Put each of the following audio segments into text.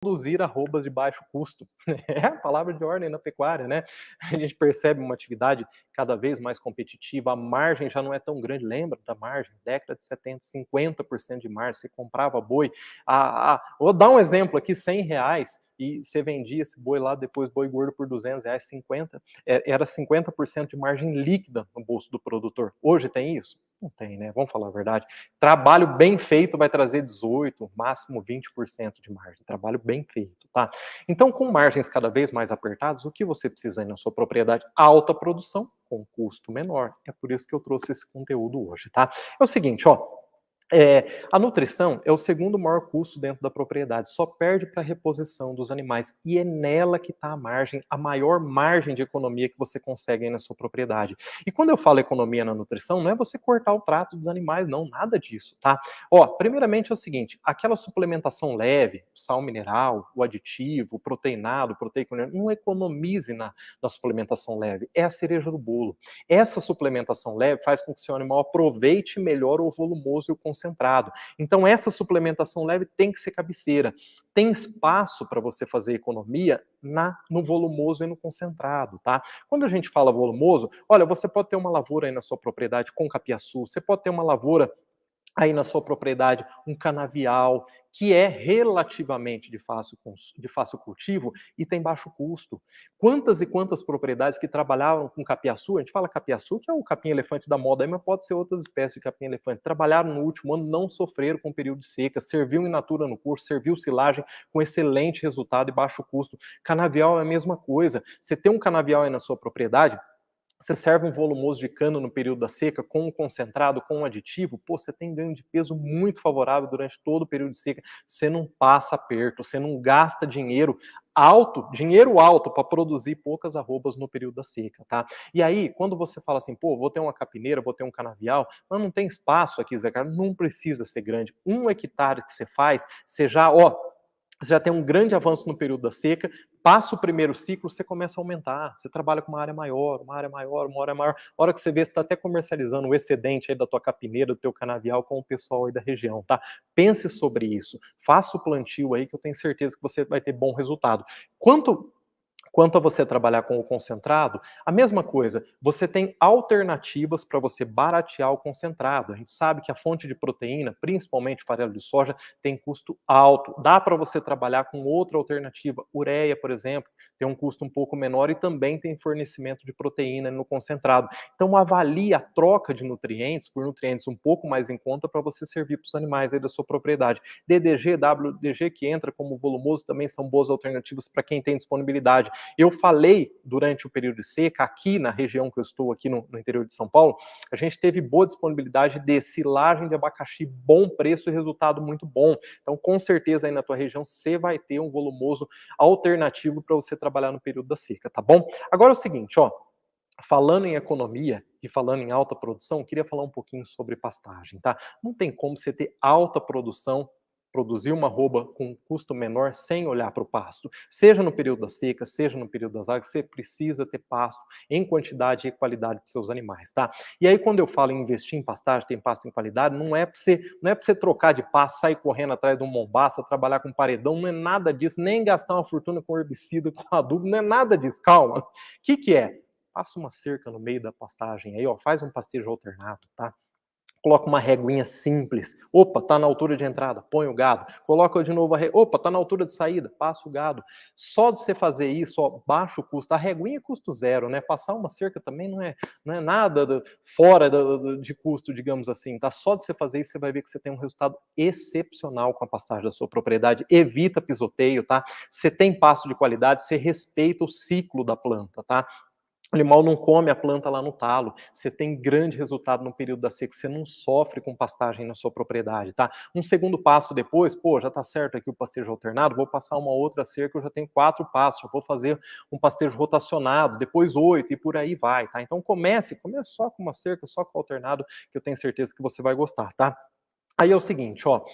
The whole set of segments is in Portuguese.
produzir arrobas de baixo custo. É a palavra de ordem na pecuária, né? A gente percebe uma atividade cada vez mais competitiva, a margem já não é tão grande, lembra da margem? Década de 70, 50% de margem, você comprava boi, vou dar um exemplo aqui, R$100, e você vendia esse boi lá, depois boi gordo por R$200, 50, era 50% de margem líquida no bolso do produtor. Hoje tem isso? Não tem, né? Vamos falar a verdade. Trabalho bem feito vai trazer 18, máximo 20% de margem. Trabalho bem feito, tá? Então, com margens cada vez mais apertadas, o que você precisa aí na sua propriedade? Alta produção com custo menor. É por isso que eu trouxe esse conteúdo hoje, tá? É o seguinte, ó. A nutrição é o segundo maior custo dentro da propriedade, só perde para a reposição dos animais, e é nela que está a margem, a maior margem de economia que você consegue aí na sua propriedade. E quando eu falo economia na nutrição, não é você cortar o trato dos animais, não, nada disso, tá? Ó, primeiramente é o seguinte, aquela suplementação leve, sal mineral, o aditivo, o proteinado, proteico, não economize na suplementação leve, é a cereja do bolo. Essa suplementação leve faz com que o seu animal aproveite melhor o volumoso e o concentrado. Então, essa suplementação leve tem que ser cabeceira. Tem espaço para você fazer economia no volumoso e no concentrado, tá? Quando a gente fala volumoso, olha, você pode ter uma lavoura aí na sua propriedade com capiaçu, você pode ter uma lavoura aí na sua propriedade um canavial, que é relativamente de fácil cultivo e tem baixo custo. Quantas e quantas propriedades que trabalhavam com capiaçu, a gente fala capiaçu, que é o capim-elefante da moda, aí, mas pode ser outras espécies de capim-elefante, trabalharam no último ano, não sofreram com o período de seca, serviu in natura no curso, serviu silagem com excelente resultado e baixo custo. Canavial é a mesma coisa. Você tem um canavial aí na sua propriedade, você serve um volumoso de cana no período da seca, com um concentrado, com um aditivo, pô, você tem ganho de peso muito favorável durante todo o período de seca, você não passa aperto, você não gasta dinheiro alto para produzir poucas arrobas no período da seca, tá? E aí, quando você fala assim, pô, vou ter uma capineira, vou ter um canavial, mas não tem espaço aqui, Zé Carlos, não precisa ser grande. 1 hectare que você faz, você já tem um grande avanço no período da seca, passa o primeiro ciclo, você começa a aumentar, você trabalha com uma área maior, uma área maior, uma área maior, a hora que você vê, você está até comercializando o excedente aí da tua capineira, do teu canavial com o pessoal aí da região, tá? Pense sobre isso, faça o plantio aí que eu tenho certeza que você vai ter bom resultado. Quanto a você trabalhar com o concentrado, a mesma coisa, você tem alternativas para você baratear o concentrado. A gente sabe que a fonte de proteína, principalmente farelo de soja, tem custo alto. Dá para você trabalhar com outra alternativa, ureia, por exemplo, tem um custo um pouco menor e também tem fornecimento de proteína no concentrado. Então avalie a troca de nutrientes por nutrientes um pouco mais em conta para você servir para os animais aí da sua propriedade. DDG, WDG, que entra como volumoso, também são boas alternativas para quem tem disponibilidade. Eu falei durante o período de seca, aqui na região que eu estou, aqui no interior de São Paulo, a gente teve boa disponibilidade de silagem de abacaxi, bom preço e resultado muito bom. Então, com certeza, aí na tua região, você vai ter um volumoso alternativo para você trabalhar no período da seca, tá bom? Agora é o seguinte, ó, falando em economia e falando em alta produção, queria falar um pouquinho sobre pastagem, tá? Não tem como você ter alta produção, produzir uma arroba com um custo menor sem olhar para o pasto. Seja no período da seca, seja no período das águas, você precisa ter pasto em quantidade e qualidade para os seus animais, tá? E aí, quando eu falo em investir em pastagem, tem pasto em qualidade, não é para você trocar de pasto, sair correndo atrás de um mombaça, trabalhar com paredão, não é nada disso, nem gastar uma fortuna com herbicida, com adubo, não é nada disso, calma. O que é? Passa uma cerca no meio da pastagem aí, ó, faz um pastejo alternado, tá? Coloca uma reguinha simples. Opa, tá na altura de entrada, põe o gado. Coloca de novo Opa, tá na altura de saída, passa o gado. Só de você fazer isso, ó, baixa o custo. A reguinha é custo zero, né? Passar uma cerca também não é nada fora de custo, digamos assim, tá? Só de você fazer isso, você vai ver que você tem um resultado excepcional com a pastagem da sua propriedade. Evita pisoteio, tá? Você tem pasto de qualidade, você respeita o ciclo da planta, tá? O animal não come a planta lá no talo. Você tem grande resultado no período da seca. Você não sofre com pastagem na sua propriedade, tá? Um segundo passo depois, pô, já tá certo aqui o pastejo alternado, vou passar uma outra cerca, eu já tenho 4 passos, já vou fazer um pastejo rotacionado, depois 8 e por aí vai, tá? Então comece só com uma cerca, só com o alternado, que eu tenho certeza que você vai gostar, tá? Aí é o seguinte, ó,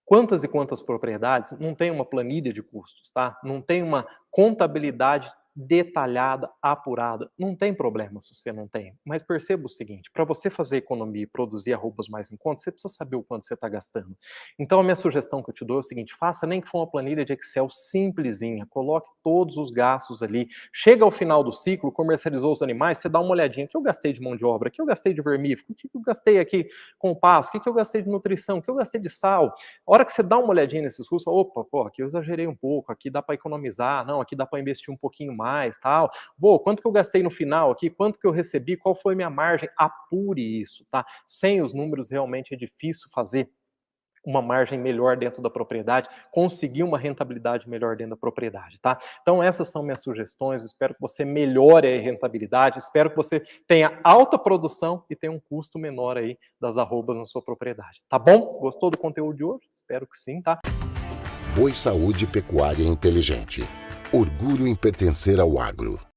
quantas e quantas propriedades não tem uma planilha de custos, tá? Não tem uma contabilidade detalhada, apurada. Não tem problema se você não tem, mas perceba o seguinte, para você fazer economia e produzir arrobas mais em conta, você precisa saber o quanto você está gastando. Então a minha sugestão que eu te dou é o seguinte, faça nem que for uma planilha de Excel simplesinha, coloque todos os gastos ali. Chega ao final do ciclo, comercializou os animais, você dá uma olhadinha, o que eu gastei de mão de obra, o que eu gastei de vermífugo, o que eu gastei aqui com o pasto, o que eu gastei de nutrição, o que eu gastei de sal. A hora que você dá uma olhadinha nesses custos, opa, pô, aqui eu exagerei um pouco, aqui dá para economizar, não, aqui dá para investir um pouquinho mais, tal. Pô, quanto que eu gastei no final aqui, quanto que eu recebi, qual foi minha margem? Apure isso, tá? Sem os números realmente é difícil fazer uma margem melhor dentro da propriedade, conseguir uma rentabilidade melhor dentro da propriedade, tá? Então essas são minhas sugestões, espero que você melhore a rentabilidade, espero que você tenha alta produção e tenha um custo menor aí das arrobas na sua propriedade, tá bom? Gostou do conteúdo de hoje? Espero que sim, tá? Boi Saúde Pecuária Inteligente. Orgulho em pertencer ao agro.